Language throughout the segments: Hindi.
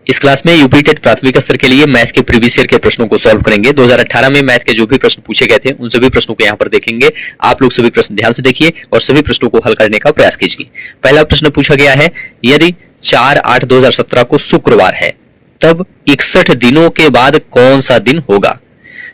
इस क्लास में यूपी टेट प्राथमिक स्तर के लिए मैथ के प्रीवियस ईयर के प्रश्नों को सॉल्व करेंगे। 2018 में मैथ के जो भी प्रश्न पूछे गए थे उन सभी प्रश्नों को यहाँ पर देखेंगे। आप लोग सभी प्रश्न ध्यान से देखिए और सभी प्रश्नों को हल करने का प्रयास कीजिए। पहला प्रश्न पूछा गया है, यदि 4/8/2017 को शुक्रवार है तब 61 दिनों के बाद कौन सा दिन होगा।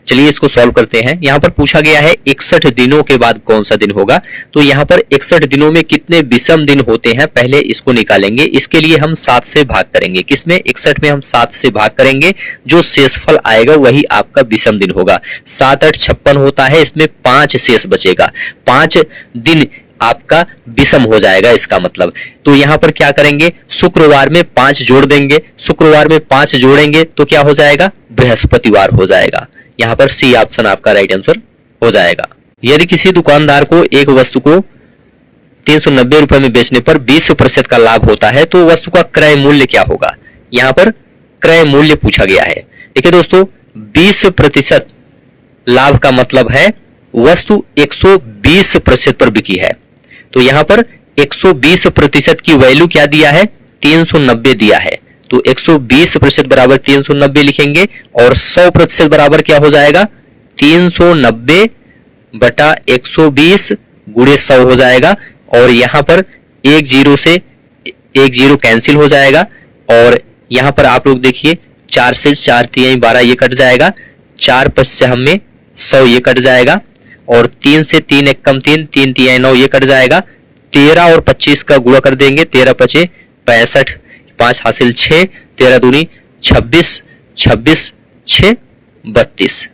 चलिए इसको सॉल्व करते हैं। यहाँ पर पूछा गया है 61 दिनों के बाद कौन सा दिन होगा। तो यहाँ पर 61 दिनों में कितने विषम दिन होते हैं पहले इसको निकालेंगे। इसके लिए हम 7 से भाग करेंगे। किसमें? 61 में हम 7 से भाग करेंगे। जो शेषफल आएगा वही आपका विषम दिन होगा। 7 8 56 होता है, इसमें 5 शेष बचेगा। 5 दिन आपका विषम हो जाएगा इसका मतलब। तो यहाँ पर क्या करेंगे, शुक्रवार में 5 जोड़ देंगे। शुक्रवार में 5 जोड़ेंगे तो क्या हो जाएगा, बृहस्पतिवार हो जाएगा। यहाँ पर सी ऑप्शन आपका राइट आंसर हो जाएगा। यदि किसी दुकानदार को एक वस्तु को 390 रुपए में बेचने पर 20% का लाभ होता है तो वस्तु का क्रय मूल्य क्या होगा। यहाँ पर क्रय मूल्य पूछा गया है। देखिए दोस्तों, 20% लाभ का मतलब है वस्तु 120% पर बिकी है। तो यहाँ पर 120% की वैल्यू क्या दिया है, 390 दिया है। तो 120% बराबर 390 लिखेंगे और 100% बराबर क्या हो जाएगा, 390 बटा 120 गुणे 100 हो जाएगा। और यहाँ पर एक जीरो से एक जीरो कैंसिल हो जाएगा। और यहाँ पर आप लोग देखिए 4 से 4 3 12 ये कट जाएगा। 4 5 से हमें 100 ये कट जाएगा। और 3 से 3 1 कम 3 3 3 9 ये कट जाएगा। 13 और 25 का गुणा कर देंगे। 13 5 65, 5 हासिल 6, 13 दूनी 26, 26 6 32।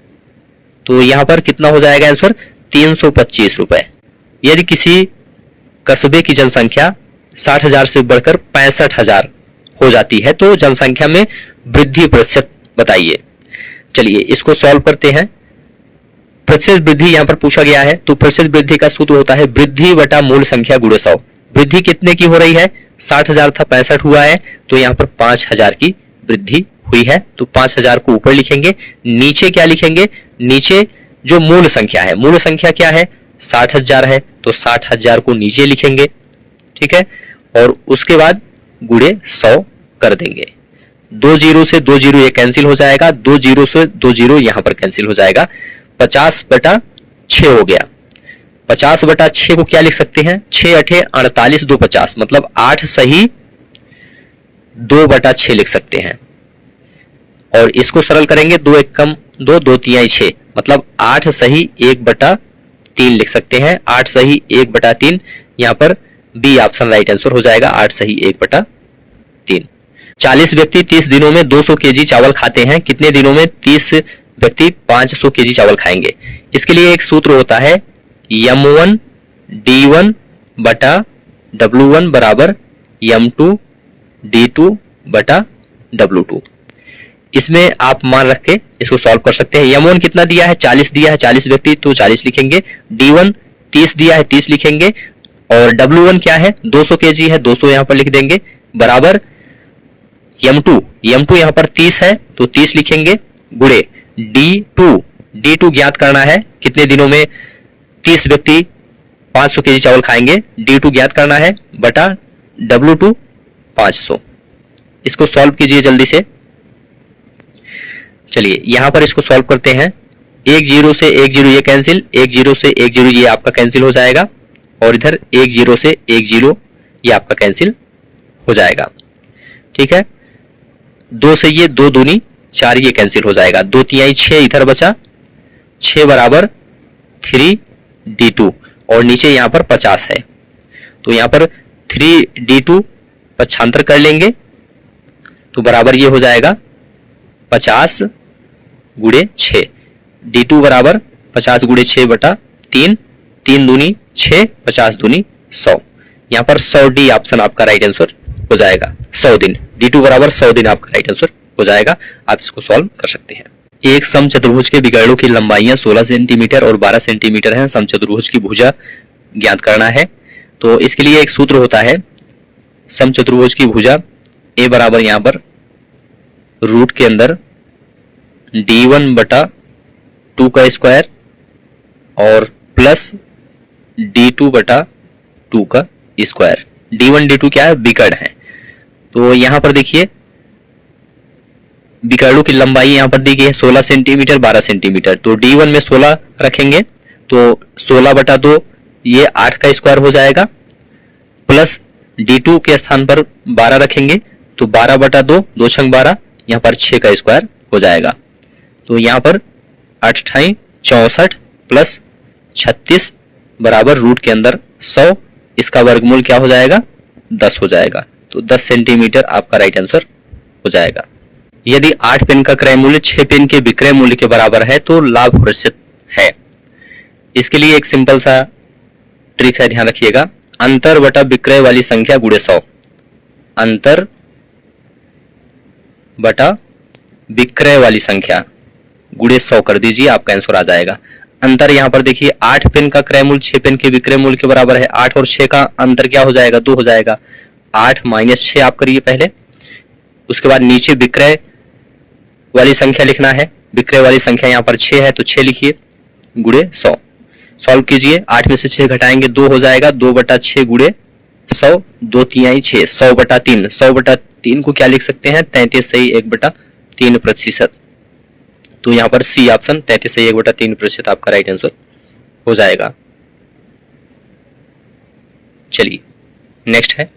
तो यहां पर कितना हो जाएगा आंसर, 325 रुपए। यदि किसी कस्बे की जनसंख्या 60,000 से बढ़कर 65,000 हो जाती है तो जनसंख्या में वृद्धि प्रतिशत बताइए। चलिए इसको सॉल्व करते हैं। प्रतिशत वृद्धि यहां पर पूछा गया है तो प्रतिशत वृद्धि का सूत्र होता है वृद्धि बटा मूल संख्या गुणे 100। वृद्धि कितने की हो रही है, 60,000 था 65 हुआ है तो यहाँ पर 5,000 की वृद्धि हुई है। तो 5,000 को ऊपर लिखेंगे। नीचे क्या लिखेंगे, नीचे जो मूल संख्या है, मूल संख्या क्या है 60,000 है तो 60,000 को नीचे लिखेंगे। ठीक है, और उसके बाद गुणे 100 कर देंगे। 2 जीरो से 2 जीरो ये कैंसिल हो जाएगा। 2 जीरो से 2 जीरो यहाँ पर कैंसिल हो जाएगा। 50 बटा 6 हो गया। 50 बटा 6 को क्या लिख सकते हैं, 6 8 48 2 50 मतलब 8 सही 2 बटा 6 लिख सकते हैं। और इसको सरल करेंगे 2 1 कम 2 2 3 6 मतलब 8 सही 1 बटा 3 लिख सकते हैं। 8 सही 1 बटा 3 यहाँ पर बी ऑप्शन राइट आंसर हो जाएगा। 8 सही 1 बटा 3। 40 व्यक्ति 30 दिनों में 200 केजी चावल खाते हैं, कितने दिनों में 30 व्यक्ति 500 केजी चावल खाएंगे। इसके लिए एक सूत्र होता है M1 D1 बटा W1 बराबर M2 D2 बटा W2। इसमें आप मान रख के इसको सॉल्व कर सकते हैं। M1 कितना दिया है, 40 दिया है, 40 व्यक्ति तो 40 लिखेंगे। D1 30 दिया है, 30 लिखेंगे। और W1 क्या है, 200 केजी है, 200 यहाँ पर लिख देंगे बराबर M2 यहाँ पर 30 है तो 30 लिखेंगे गुणे D2 ज्ञात करना है, कितने दिनों में 30 व्यक्ति 500 केजी चावल खाएंगे। D2 ज्ञात करना है बटा W2 500। इसको सॉल्व कीजिए जल्दी से। चलिए यहां पर इसको सॉल्व करते हैं। 1 जीरो से 1 जीरो ये कैंसिल, 1 जीरो से 1 जीरो ये आपका कैंसिल हो जाएगा। और इधर 1 जीरो से 1 जीरो ये आपका कैंसिल हो जाएगा। ठीक है, 2 से ये 2 दूनी 4 ये कैंसिल हो जाएगा। 2 3 6 इधर बचा, 6 बराबर 3D2 और नीचे यहाँ पर 50 है तो यहाँ पर 3D2 पक्षांतर कर लेंगे तो बराबर ये हो जाएगा 50 गुणे 6। D2 बराबर 50 गुणे 6 बटा 3, 3 दूनी 6, 50 दूनी 100। यहाँ पर 100D ऑप्शन आपका राइट आंसर हो जाएगा। 100 दिन, D2 बराबर 100 दिन आपका राइट आंसर हो जाएगा। आप इसको सॉल्व कर सकते हैं। एक समचतुर्भुज के विकर्णों की लंबाइयां 16 सेंटीमीटर और 12 सेंटीमीटर हैं। समचतुर्भुज की भुजा ज्ञात करना है। तो इसके लिए एक सूत्र होता है समचतुर्भुज की भुजा ए बराबर यहाँ पर रूट के अंदर D1 बटा 2 का स्क्वायर और प्लस D2 बटा 2 का स्क्वायर। D1 D2 क्या है, विकर्ण है। तो यहाँ पर देखिए विकर्णों की लंबाई यहाँ पर दी गई है 16 सेंटीमीटर 12 सेंटीमीटर। तो D1 में 16 रखेंगे तो 16/2 ये 8 का स्क्वायर हो जाएगा, प्लस D2 के स्थान पर 12 रखेंगे तो 12/2 2 छंग 12 यहाँ पर 6 का स्क्वायर हो जाएगा। तो यहाँ पर 8 × 64 प्लस 36 बराबर रूट के अंदर 100, इसका वर्गमूल क्या हो जाएगा 10 हो जाएगा। तो 10 सेंटीमीटर आपका राइट आंसर हो जाएगा। यदि 8 पेन का क्रय मूल्य 6 पेन के विक्रय मूल्य के बराबर है तो लाभ प्रतिशत है। इसके लिए एक सिंपल सा ट्रिक है, ध्यान रखिएगा। अंतर बटा विक्रय वाली संख्या गुणे 100, अंतर बटा विक्रय वाली संख्या गुणे 100 कर दीजिए, आपका आंसर आ जाएगा। अंतर यहाँ पर देखिए 8 पेन का क्रय मूल्य 6 पेन के विक्रय मूल्य के बराबर है। 8 और 6 का अंतर क्या हो जाएगा 2 हो जाएगा। 8 - 6 आप करिए पहले, उसके बाद नीचे विक्रय वाली संख्या लिखना है। विक्रय वाली संख्या यहाँ पर 6 है तो 6 लिखिए गुणे 100। सॉल्व कीजिए, 8 में से 6 घटाएंगे 2 हो जाएगा, 2/6 गुणे 100, 2 × 6 100/3। 100/3 को क्या लिख सकते हैं 33 सही 1/3%। तो यहाँ पर सी ऑप्शन 33 सही 1/3% आपका राइट आंसर हो जाएगा। चलिए नेक्स्ट है,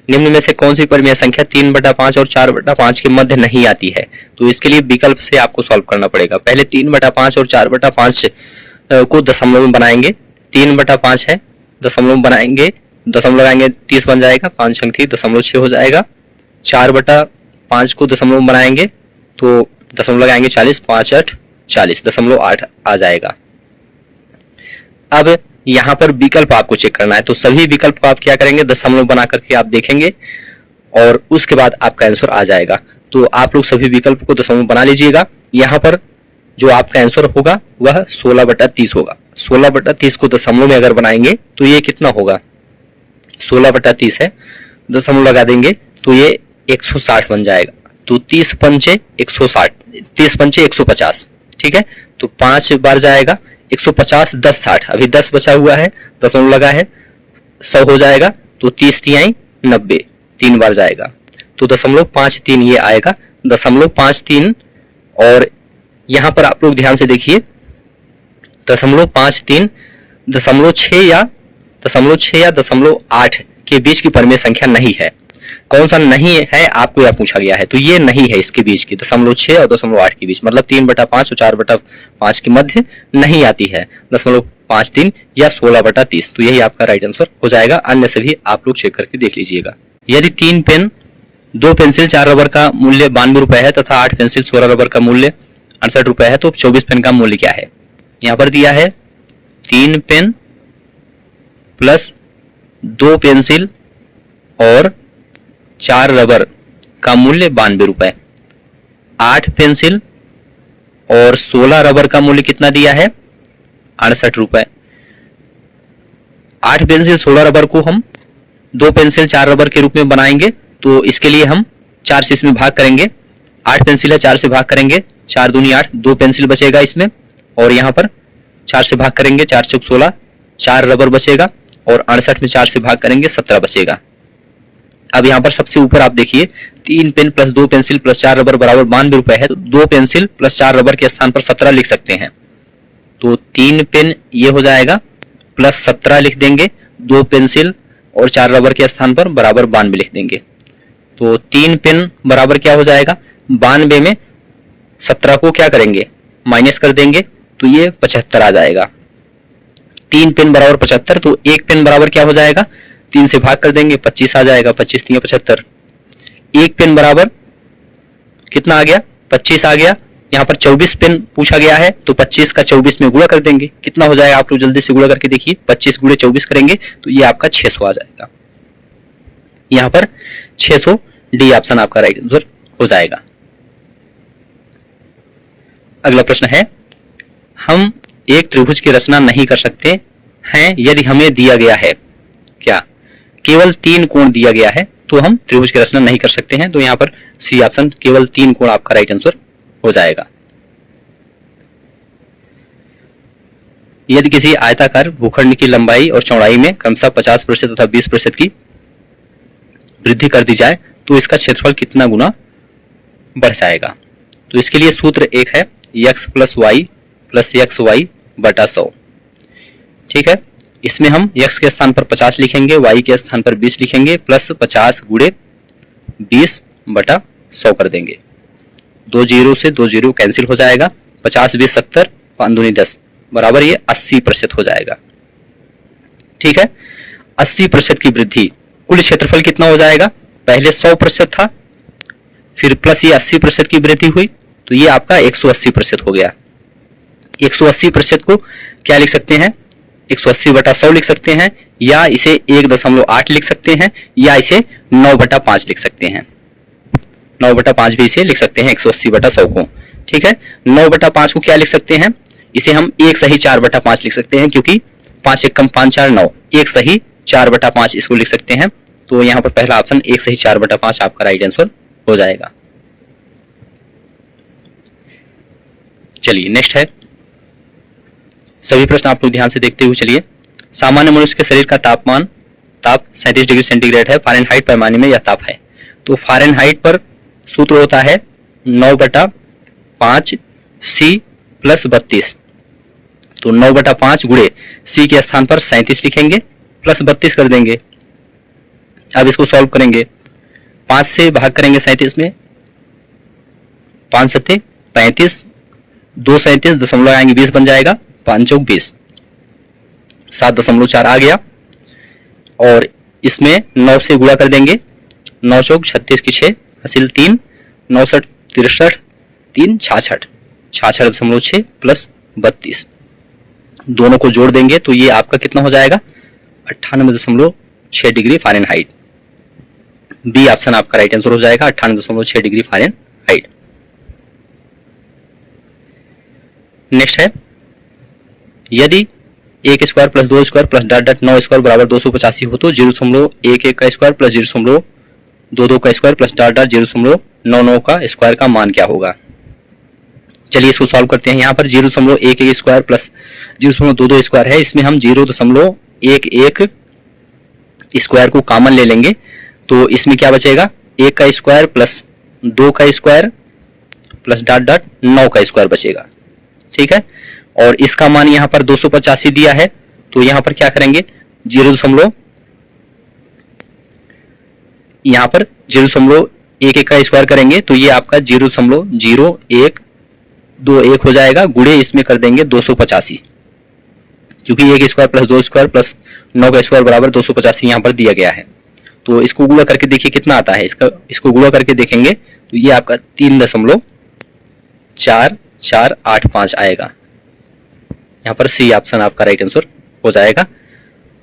निम्न में से कौन सी परिमेय संख्या 3/5 और 4/5 के मध्य नहीं आती है। तो इसके लिए विकल्प से आपको सॉल्व करना पड़ेगा। पहले 3/5 और 4/5 को दशमलव में बनाएंगे। 3/5 है, दशमलव बनाएंगे, दशमलव लगाएंगे 30 बन जाएगा, 5 अंक थी 0.6 हो जाएगा। 4/5 को दशमलव में बनाएंगे तो दशमलव लगाएंगे 40, 5 × 8 = 40, 0.8 आ जाएगा। अब यहाँ पर विकल्प आपको चेक करना है, तो सभी विकल्प को आप क्या करेंगे दशमलव बना करके आप देखेंगे और उसके बाद आपका आंसर आ जाएगा। तो आप लोग सभी विकल्प को दशमलव बना लीजिएगा। यहाँ पर जो आपका आंसर होगा वह 16/30 होगा। 16/30 को दशमलव में अगर बनाएंगे तो ये कितना होगा 16/30 है, दशमलव लगा देंगे तो ये 160 बन जाएगा। तो 30 पंचे 160, 30 पंचे 150, ठीक है। तो 5 बार जाएगा 150, 10 60, अभी 10 बचा हुआ है, दशमलव लगा है 100 हो जाएगा। तो 30 × 90 3 बार जाएगा तो 0.53 ये आएगा, 0.53। और यहाँ पर आप लोग ध्यान से देखिए 0.53, 0.6 या 0.8 के बीच की परिमेय संख्या नहीं है। कौन सा नहीं है आपको यह पूछा गया है, तो ये नहीं है इसके बीच की 0.6 और 0.8 के बीच, मतलब 3/5 और 4/5 के मध्य नहीं आती है 0.53 या 16/30। तो यही आपका राइट आंसर हो जाएगा। अन्य सभी आप लोग चेक करके देख लीजिएगा। यदि 3 पेन 2 पेंसिल 4 रबर का मूल्य 92 रुपए है तथा 8 पेंसिल 16 रबर का मूल्य 68 रुपए है तो 24 पेन का मूल्य क्या है। यहाँ पर दिया है 3 पेन प्लस 2 पेंसिल और 4 रबर का मूल्य 92 रुपए, 8 पेंसिल और 16 रबर का मूल्य कितना दिया है 68 रुपए। 8 पेंसिल 16 रबर को हम 2 पेंसिल 4 रबर के रूप में बनाएंगे तो इसके लिए हम 4 से इसमें भाग करेंगे। 8 पेंसिल है 4 से भाग करेंगे, 4 दूनी 8, 2 पेंसिल बचेगा इसमें और यहाँ पर 4 से भाग करेंगे, 4 × 16, 4 रबर बचेगा और 68 में 4 से भाग करेंगे 17 बचेगा। अब यहाँ पर सबसे ऊपर आप देखिए 3 pen plus 2 pencil plus 4 rubber बराबर 92 रुपए है तो 2 पेंसिल प्लस 4 रबर के स्थान पर 17 लिख सकते हैं। तो 3 पेन ये हो जाएगा प्लस 17 लिख देंगे, 2 पेंसिल और 4 रबर के स्थान पर बराबर 92 लिख देंगे। तो 3 पेन बराबर क्या हो जाएगा 92 में 17 को क्या करेंगे माइनस कर देंगे तो ये 75 आ जाएगा। 3 पेन बराबर 75, तो 1 पेन बराबर क्या हो जाएगा 3 से भाग कर देंगे 25 आ जाएगा, 25 × 3 = 75। 1 पेन बराबर कितना आ गया 25 आ गया। यहाँ पर 24 पेन पूछा गया है तो 25 का 24 में गुणा कर देंगे, कितना हो जाएगा आप लोग जल्दी से गुणा करके देखिए। 25 × 24 करेंगे तो ये आपका 600 आ जाएगा। यहाँ पर 600 डी ऑप्शन आपका राइट आंसर हो जाएगा। अगला प्रश्न है, हम एक त्रिभुज की रचना नहीं कर सकते हैं यदि हमें दिया गया है क्या केवल 3 कोण दिया गया है तो हम त्रिभुज की रचना नहीं कर सकते हैं। तो यहाँ पर सी ऑप्शन केवल 3 कोण आपका राइट आंसर हो जाएगा। यदि किसी आयताकार भूखंड की लंबाई और चौड़ाई में क्रमशः 50% तथा 20% की वृद्धि कर दी जाए तो इसका क्षेत्रफल कितना गुना बढ़ जाएगा। तो इसके लिए सूत्र एक है x प्लस एक्स वाई बटा 100। ठीक है, इसमें हम x के स्थान पर 50 लिखेंगे, y के स्थान पर 20 लिखेंगे, प्लस 50 गुणे 20 बटा 100 कर देंगे। 2 जीरो से 2 जीरो कैंसिल हो जाएगा, 50 20 70 5 दूनी 10 बराबर ये 80% हो जाएगा। ठीक है, 80% की वृद्धि, कुल क्षेत्रफल कितना हो जाएगा, पहले 100% था, फिर प्लस ये 80% की वृद्धि हुई, तो ये आपका 180% हो गया। 180% को क्या लिख सकते हैं, 180 बटा 100 लिख सकते हैं, या इसे 1.8 लिख सकते हैं, या इसे 9 बटा 5 लिख सकते हैं। 9 बटा 5 भी इसे लिख सकते हैं 180 बटा 100 को। ठीक है, 9 बटा 5 को क्या लिख सकते हैं, इसे हम 1 सही 4 बटा 5 लिख सकते हैं, क्योंकि 5 एकम 5 4 9, 1 सही 4 बटा 5 इसको लिख सकते हैं। तो यहाँ पर पहला ऑप्शन 1 सही 4 बटा 5 आपका राइट आंसर हो जाएगा। चलिए नेक्स्ट है, सभी प्रश्न आप लोग ध्यान से देखते हुए चलिए। सामान्य मनुष्य के शरीर का ताप 37 डिग्री सेंटीग्रेड है, फ़ारेनहाइट पैमाने में यह ताप है। तो फ़ारेनहाइट पर सूत्र होता है 9 बटा 5 सी प्लस 32। तो 9 बटा 5 गुणे सी के स्थान पर 37 लिखेंगे, प्लस 32 कर देंगे। अब इसको सॉल्व करेंगे, 5 से भाग करेंगे 37 में, 5 सत्ते 35, 2 37 दशमलव आएंगे 20 बन जाएगा, 5 चौक 20, 7.4 आ गया। और इसमें 9 से गुणा कर देंगे, 9 चौक 36 की 6 हासिल 3, 9 7 63 3 66, 66.6 प्लस 32, दोनों को जोड़ देंगे तो ये आपका कितना हो जाएगा 98.6 डिग्री फ़ारेनहाइट। बी ऑप्शन आपका राइट आंसर हो जाएगा, 98.6 डिग्री फ़ारेनहाइट। नेक्स्ट है, यदि 1 square plus 2 square plus dot dot 9 square बराबर 285 हो तो 0.11 का स्क्वायर प्लस 0.22 का स्क्वायर प्लस डॉट डॉट 0.99 का स्क्वायर का मान क्या होगा। चलिए इसको सॉल्व करते हैं। यहाँ पर 0.11 स्क्वायर प्लस 0.22 स्क्वायर है, इसमें हम 0.11 स्क्वायर को कॉमन ले लेंगे, तो इसमें क्या बचेगा 1 का स्क्वायर प्लस 2 का स्क्वायर प्लस डॉट डॉट 9 का स्क्वायर बचेगा। ठीक है, और इसका मान यहाँ पर 285 दिया है, तो यहाँ पर क्या करेंगे 0.11 का स्क्वायर करेंगे तो ये आपका 0.0121 हो जाएगा, गुणे इसमें कर देंगे 285, क्योंकि 1 स्क्वायर प्लस 2 स्क्वायर प्लस 9 का स्क्वायर बराबर 285 यहाँ पर दिया गया है। तो इसको गुणा करके देखिए कितना आता है, इसको गुणा करके देखेंगे तो ये आपका 3.4485 आएगा। यहाँ पर सी ऑप्शन आपका राइट आंसर हो जाएगा,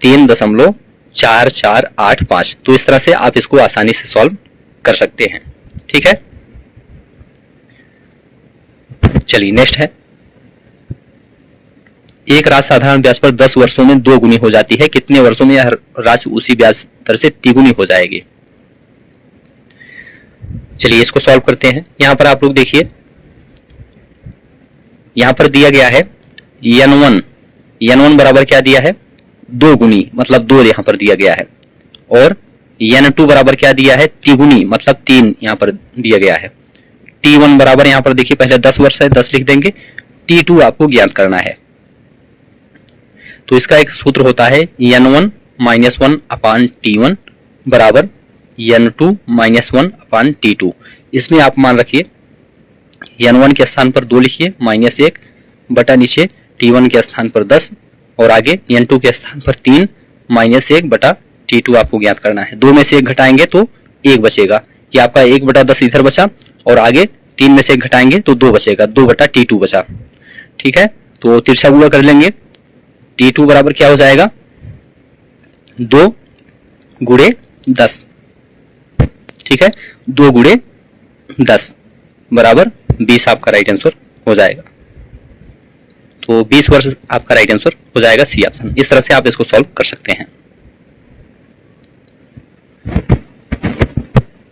3.4485। तो इस तरह से आप इसको आसानी से सॉल्व कर सकते हैं। ठीक है, चलिए नेक्स्ट है, एक राशि साधारण ब्याज पर 10 वर्षों में 2 गुनी हो जाती है, कितने वर्षों में यह राशि उसी ब्याज दर से 3 गुनी हो जाएगी। चलिए इसको सॉल्व करते हैं। यहां पर आप लोग देखिए, यहां पर दिया गया है n1 बराबर क्या दिया है 2 गुनी, मतलब 2 यहां पर दिया गया है, और n2 बराबर क्या दिया है तिगुनी, मतलब 3 यहां पर दिया गया है। t1 बराबर यहां पर देखिए पहले 10 वर्ष है, 10 लिख देंगे। t2 आपको ज्ञात करना है, तो इसका एक सूत्र होता है n1 - 1 अपान t1 बराबर n2 - 1 अपान t2। इसमें आप मान रखिए n1 के स्थान पर 2 लिखिए, -1 बटा नीचे t1 के स्थान पर 10, और आगे n2 के स्थान पर 3 -1 बटा t2 आपको ज्ञात करना है। 2 में से 1 घटाएंगे तो 1 बचेगा, ये आपका 1 बटा 10 इधर बचा, और आगे 3 में से 1 घटाएंगे तो 2 बचेगा, 2 बटा t2 बचा। ठीक है, तो तिरछा गुणा कर लेंगे, t2 बराबर क्या हो जाएगा 2 गुणे 10। ठीक है, 2 गुणे 10 बराबर 20 आपका राइट आंसर हो जाएगा। तो 20 वर्ष आपका राइट आंसर हो जाएगा, सी ऑप्शन। इस तरह से आप इसको सॉल्व कर सकते हैं।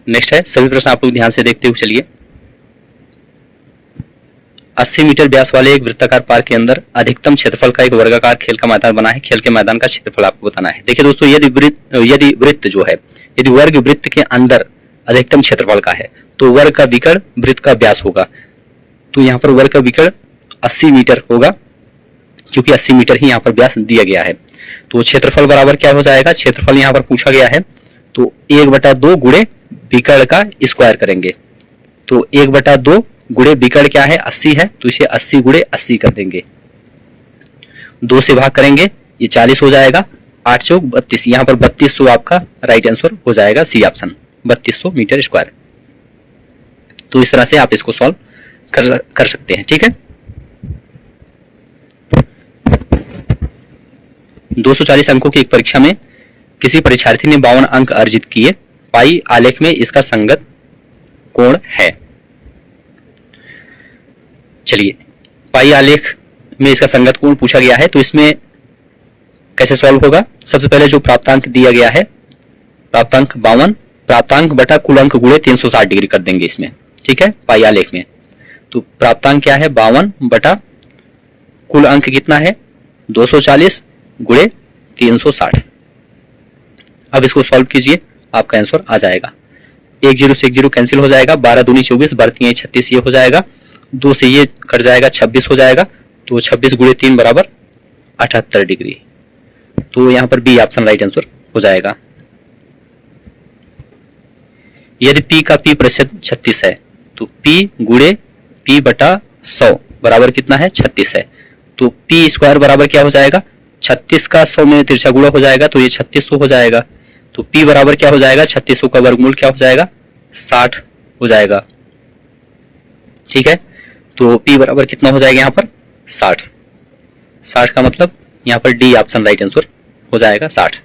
नेक्स्ट है, सभी प्रश्न आप लोग ध्यान से देखते हुए चलिए। 80 मीटर व्यास वाले एक वृत्ताकार पार्क के अंदर अधिकतम क्षेत्रफल का एक वर्गाकार खेल का मैदान बना है, खेल के मैदान का क्षेत्रफल आपको बताना है। देखिए दोस्तों, यदि वृत्त जो है, यदि वर्ग वृत्त के अंदर अधिकतम क्षेत्रफल का है तो वर्ग का विकर्ण वृत्त का व्यास होगा। तो यहाँ पर वर्ग का विकर्ण 80 मीटर होगा, क्योंकि 80 मीटर ही यहाँ पर व्यास दिया गया है। तो क्षेत्रफल बराबर क्या हो जाएगा, क्षेत्रफल यहाँ पर पूछा गया है, तो 1/2 गुणे विकर्ण का स्क्वायर करेंगे। तो 1/2 गुणे विकर्ण क्या है, 80 है, तो इसे 80 गुणे 80 कर देंगे। 2 से भाग करेंगे, ये 40 हो जाएगा, 8 चौक 32, यहाँ पर 3200 आपका राइट आंसर हो जाएगा, सी ऑप्शन 3200 मीटर स्क्वायर। तो इस तरह से आप इसको सॉल्व कर सकते हैं। ठीक है, 240 अंकों की एक परीक्षा में किसी परीक्षार्थी ने 52 अंक अर्जित किए, पाई आलेख में इसका संगत कोण है। चलिए, पाई आलेख में इसका संगत कोण पूछा गया है, तो इसमें कैसे सॉल्व होगा। सबसे पहले जो प्राप्तांक दिया गया है, प्राप्तांक 52, प्राप्तांक बटा कुल अंक गुणे 360 डिग्री कर देंगे इसमें। ठीक है, पाई आलेख में तो प्राप्तांक क्या है, 52 बटा कुल अंक कितना है, 240 गुणे 360। अब इसको सॉल्व कीजिए, आपका आंसर आ जाएगा। 1 0 से 1 0 कैंसिल हो जाएगा, 12 दूनी 24, 12 36 ये हो जाएगा, 2 से ये कट जाएगा, 26 हो जाएगा। तो 26 गुणे 3 बराबर 78 डिग्री। तो यहाँ पर बी ऑप्शन राइट आंसर हो जाएगा। यदि p का p प्रतिशत 36 है, तो p गुणे p बटा 100 बराबर कितना है, 36 है। तो p स्क्वायर बराबर क्या हो जाएगा, 36 का 100 में तिरछा गुणा हो जाएगा, तो ये 3600 हो जाएगा। तो p बराबर क्या हो जाएगा, 3600 का वर्गमूल क्या हो जाएगा, 60 हो जाएगा। ठीक है, तो p बराबर कितना हो जाएगा यहाँ पर, 60। 60 का मतलब यहाँ पर डी ऑप्शन राइट आंसर हो जाएगा, 60।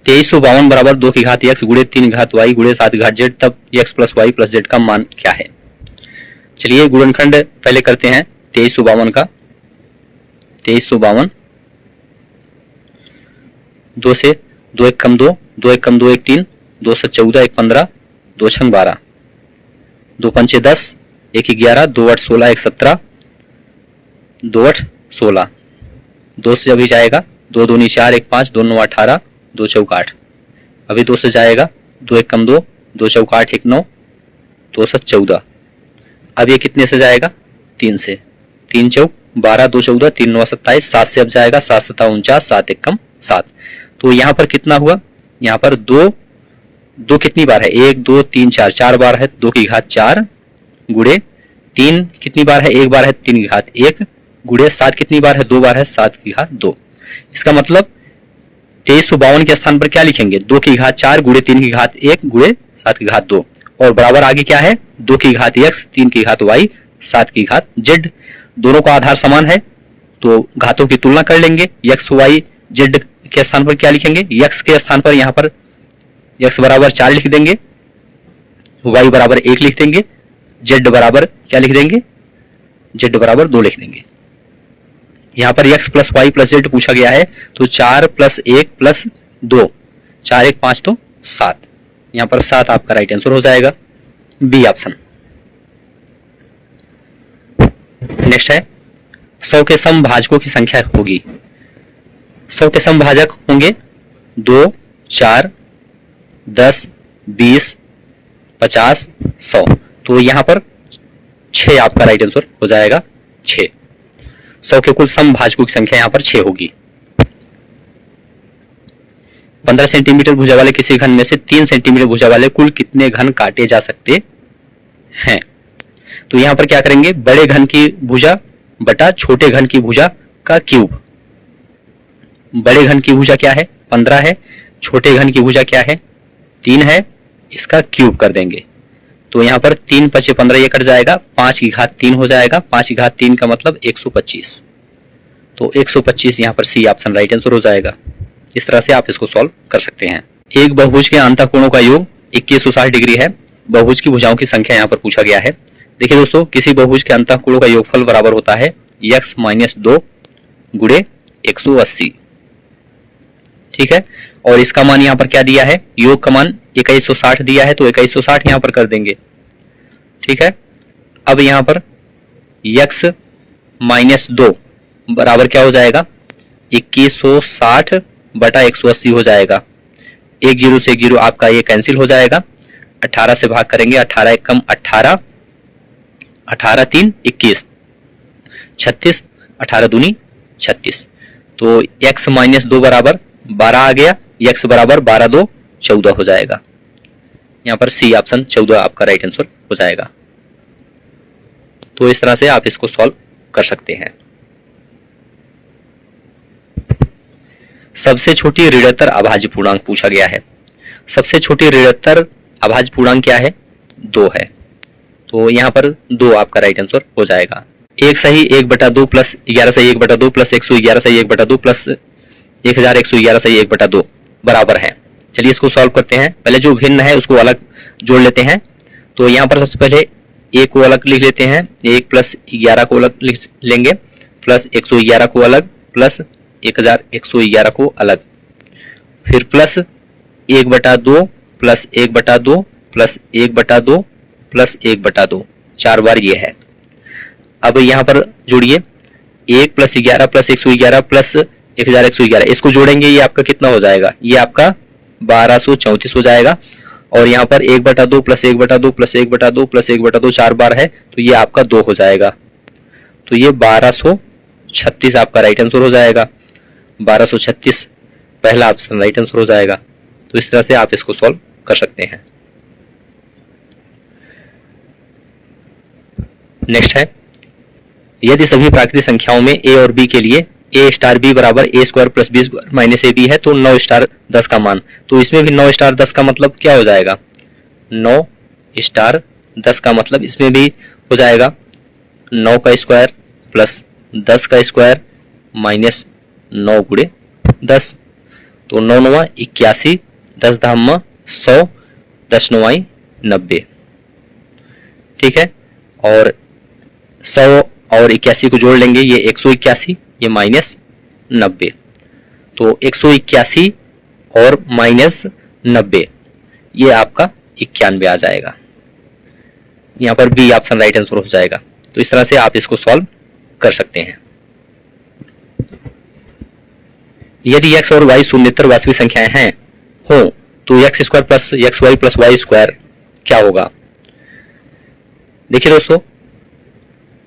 तेईस सौ 52 बराबर 2 की घात x गुणे 3 घात y गुणे 7 घात z, तब x plus y plus z का मान क्या है। चलिए गुणनखंड पहले करते हैं 2352 का। 2352, 2 से 2 1 कम 2, 2 1 कम 2 1 3, 2 से 14 1 15, 2 6 12, 2 5 10, 1 11, 2 8 16, 1 17, 2 8 16, 2 से अभी जाएगा, 2 दूनी 4, 1 5, 2 9 18, 2 चौक 8, अभी 2 से जाएगा, 2 1 कम 2, 2 चौक 8 1 9, 2 7 14, अब ये कितने से जाएगा, 3 से, 3 चौक 12, 2 14, 3 9 27, 7 से अब जाएगा, 7 7 49, 7 1 कम 7। तो यहाँ पर कितना हुआ, यहाँ पर 2 कितनी बार है, 1 2 3 4, 4 बार है, 2 की घात 4 गुणे 3 कितनी बार है, 1 बार है, 3 की घात 1 गुणे 7 कितनी बार है, 2 बार है, 7 की घात 2। इसका मतलब 2352 के स्थान पर क्या लिखेंगे, 2 की घात 4 गुणे 3 की घात 1 गुणे 7 की घात 2, और बराबर आगे क्या है, 2 की घात x, 3 की घात y, 7 की घात z। दोनों का आधार समान है, तो घातों की तुलना कर लेंगे। x y z के स्थान पर क्या लिखेंगे, x के स्थान पर यहाँ पर x बराबर 4 लिख देंगे, y बराबर 1 लिख देंगे, z बराबर क्या लिख देंगे, z बराबर 2 लिख देंगे। यहाँ पर x plus y plus z पूछा गया है, तो 4 प्लस 1 प्लस 2, 4 1 5 तो 7, यहाँ पर 7 आपका राइट आंसर हो जाएगा, बी ऑप्शन। नेक्स्ट है 100 के समभाजकों की संख्या होगी। 100 के समभाजक होंगे 2 4 10 20 50 100, तो यहाँ पर 6 आपका राइट आंसर हो जाएगा, 6। 100 के कुल समभाजकों की संख्या यहाँ पर 6 होगी। 15 सेंटीमीटर भुजा वाले किसी घन में से 3 सेंटीमीटर भुजा वाले कुल कितने घन काटे जा सकते हैं। तो यहाँ पर क्या करेंगे, बड़े घन की भुजा बटा छोटे घन की भुजा का क्यूब। बड़े घन की भुजा क्या है, 15 है, छोटे घन की भुजा क्या है, 3 है, इसका क्यूब कर देंगे। तो यहाँ पर 3 5 15 ये कट जाएगा, 5 की घात 3 हो जाएगा, 5 की घात 3 का मतलब 125, तो 125 यहाँ पर सी ऑप्शन राइट आंसर हो जाएगा। इस तरह से आप इसको सॉल्व कर सकते हैं। एक बहुभुज के अंतःकोणों का योग 2160 डिग्री है। बहुभुज की भुजाओं की संख्या यहाँ पर पूछा गया है। देखिए दोस्तों, किसी बहुभुज के अंतःकोणों का योगफल बराबर होता है x - 2 गुणे 180। ठीक है, और इसका मान यहाँ पर क्या दिया है, योग का मान 2160 दिया है, तो 2160 यहाँ पर कर देंगे। ठीक है, अब यहाँ पर x - 2 बराबर क्या हो जाएगा, 2160 बटा 180 हो जाएगा। एक जीरो से एक जीरो आपका ये कैंसिल हो जाएगा। 18 से भाग करेंगे, 18 एक कम 18, 18 3 21, 36, 18 दूनी 36। तो x माइनस 2 बराबर 12 आ गया, x बराबर 12 2 14 हो जाएगा। यहाँ पर सी ऑप्शन 14 आपका राइट आंसर हो जाएगा। तो इस तरह से आप इसको सॉल्व कर सकते हैं। सबसे छोटी ऋणात्तर अभाज्य पूर्णांक पूछा गया है। सबसे छोटी ऋणात्तर अभाज्य पूर्णांक क्या है? 2 है। तो यहाँ पर 2 आपका राइट आंसर हो जाएगा। 1 सही 1/2 प्लस 11 सही 1/2 प्लस 111 सही 1/2 प्लस 1111 सही 1/2 बराबर है। चलिए इसको सॉल्व करते हैं। पहले जो भिन्न है उसको अलग जोड़ लेते हैं। तो यहाँ पर सबसे पहले 1 को अलग लिख लेते हैं, 1 प्लस 11 को अलग लिख लेंगे, प्लस 111 को अलग, प्लस 1111 को अलग, फिर प्लस 1/2 प्लस 1/2 प्लस 1/2 प्लस 1/2, 4 बार ये है। अब यहाँ पर जोड़िए 1 प्लस 11 प्लस 111 प्लस 1111, इसको जोड़ेंगे, ये आपका कितना हो जाएगा? ये आपका 1234 हो जाएगा। और यहाँ पर 1/2 प्लस 1/2 प्लस 1/2 प्लस 1/2 4 बार है, तो ये आपका 2 हो जाएगा। तो ये 1236 आपका राइट आंसर हो जाएगा। 1236 पहला ऑप्शन राइट आंसर हो जाएगा। तो इस तरह से आप इसको सॉल्व कर सकते हैं। नेक्स्ट है, यदि सभी प्राकृतिक संख्याओं में a और b के लिए a स्टार b बराबर a square plus b square minus ab है, तो 9 स्टार 10 का मान। तो इसमें भी 9 स्टार 10 का मतलब क्या हो जाएगा? 9 स्टार 10 का मतलब इसमें भी हो जाएगा 9 का स्क्वायर प्लस 10 का स्क्वायर माइनस 9 गुणे 10। तो 9 9 81, 10 10 100, 10 9 90। ठीक है, और 100 और 81 को जोड़ लेंगे, ये 181, ये माइनस 90। तो 181 और माइनस 90 ये आपका 91 आ जाएगा। यहाँ पर बी ऑप्शन राइट आंसर हो जाएगा। तो इस तरह से आप इसको सॉल्व कर सकते हैं। यदि x और y शून्येतर वास्तविक संख्याएं हैं हो तो x square plus x y plus y square क्या होगा? देखिए दोस्तों,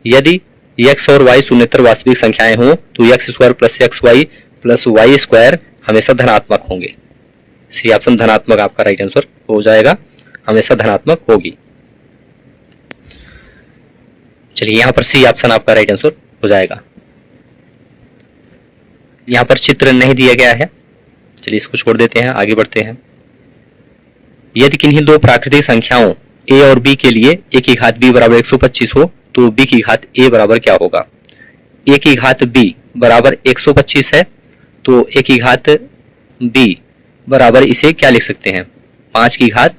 यदि x और y शून्येतर वास्तविक संख्याएं हों तो x square plus x y plus y square हमेशा धनात्मक होंगे। सी ऑप्शन धनात्मक आपका राइट आंसर हो जाएगा, हमेशा धनात्मक होगी। चलिए यहाँ पर सी ऑप्शन आपका राइट आंसर हो जाएगा। यहाँ पर चित्र नहीं दिया गया है, चलिए इसको छोड़ देते हैं, आगे बढ़ते हैं। यदि किन्हीं दो प्राकृतिक संख्याओं a और b के लिए a की घात b बराबर 125 हो तो b की घात a बराबर क्या होगा? a की घात b बराबर 125 है, तो a की घात b बराबर इसे क्या लिख सकते हैं? 5 की घात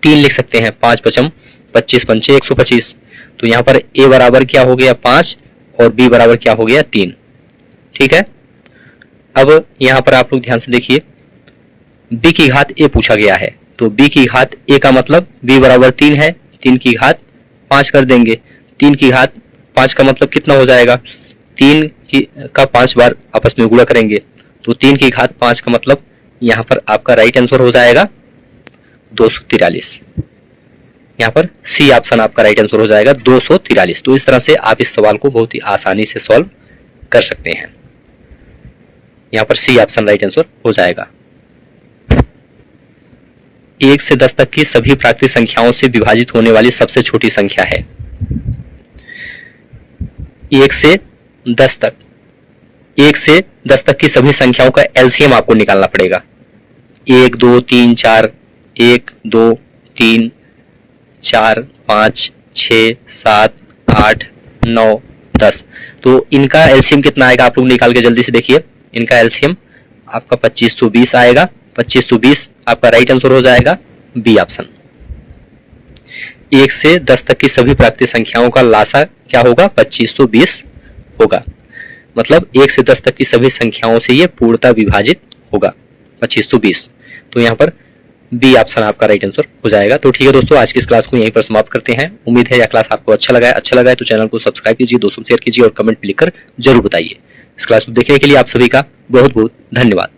3 लिख सकते हैं। 5 5 25 पंचे 125। तो यहाँ पर a बराबर क्या हो गया? 5 और b बराबर क्या हो गया? 3। ठीक है, अब यहाँ पर आप लोग ध्यान से देखिए, b की घात a पूछा गया है, तो b की घात a का मतलब b बराबर 3 है, 3 की घात 5 कर देंगे। 3 की घात 5 का मतलब कितना हो जाएगा? 3 का 5 बार आपस में गुणा करेंगे, तो 3 की घात 5 का मतलब यहाँ पर आपका राइट आंसर हो जाएगा 243। यहाँ पर सी ऑप्शन आपका राइट आंसर हो जाएगा 243। तो इस तरह से आप इस सवाल को बहुत ही आसानी से सॉल्व कर सकते हैं। यहाँ पर सी ऑप्शन राइट आंसर हो जाएगा। 1 से 10 तक की सभी प्राकृतिक संख्याओं से विभाजित होने वाली सबसे छोटी संख्या है। 1 से 10 तक, 1 से 10 तक की सभी संख्याओं का एलसीएम आपको निकालना पड़ेगा। 1 2 3 4, 1 2 3 4 5 6 7 8 9 10। तो इनका एलसीएम कितना आएगा आप लोग निकाल के जल्दी से देखिए। इनका एलसीएम आपका 2520 आएगा। 2520 आपका राइट आंसर हो जाएगा, बी ऑप्शन। 1 से 10 तक की सभी प्राकृतिक संख्याओं का लासा क्या होगा? 2520 होगा। मतलब 1 से 10 तक की सभी संख्याओं से ये पूर्णतः विभाजित होगा 2520। तो यहाँ पर बी ऑप्शन आपका राइट आंसर हो जाएगा। तो ठीक है दोस्तों, आज की इस क्लास को यहीं पर समाप्त करते हैं। उम्मीद है यह क्लास आपको अच्छा लगा है तो चैनल को सब्सक्राइब कीजिए, दोस्तों शेयर कीजिए और कमेंट लिखकर जरूर बताइए। इस क्लास को देखने के लिए आप सभी का बहुत बहुत धन्यवाद।